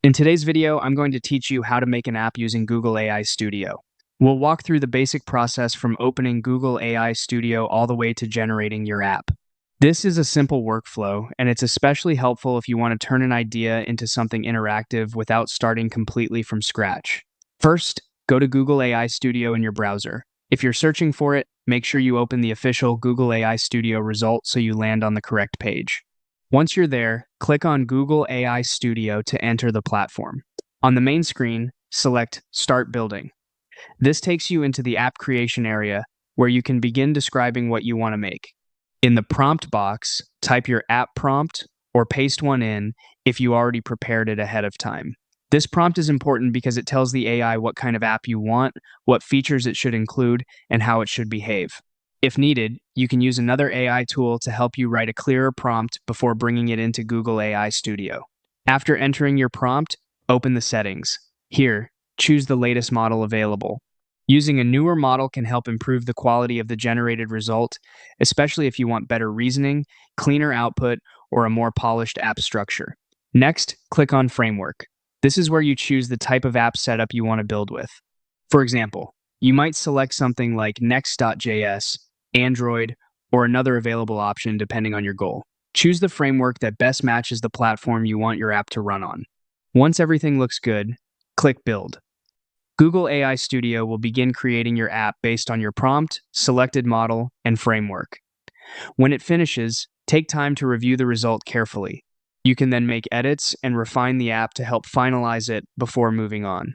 In today's video, I'm going to teach you how to make an app using Google AI Studio. We'll walk through the basic process from opening Google AI Studio all the way to generating your app. This is a simple workflow, and it's especially helpful if you want to turn an idea into something interactive without starting completely from scratch. First, go to Google AI Studio in your browser. If you're searching for it, make sure you open the official Google AI Studio result so you land on the correct page. Once you're there, click on Google AI Studio to enter the platform. On the main screen, select Start Building. This takes you into the app creation area where you can begin describing what you want to make. In the prompt box, type your app prompt or paste one in if you already prepared it ahead of time. This prompt is important because it tells the AI what kind of app you want, what features it should include, and how it should behave. If needed, you can use another AI tool to help you write a clearer prompt before bringing it into Google AI Studio. After entering your prompt, open the settings. Here, choose the latest model available. Using a newer model can help improve the quality of the generated result, especially if you want better reasoning, cleaner output, or a more polished app structure. Next, click on Framework. This is where you choose the type of app setup you want to build with. For example, you might select something like Next.js, Android, or another available option depending on your goal. Choose the framework that best matches the platform you want your app to run on. Once everything looks good, click Build. Google AI Studio will begin creating your app based on your prompt, selected model, and framework. When it finishes, take time to review the result carefully. You can then make edits and refine the app to help finalize it before moving on.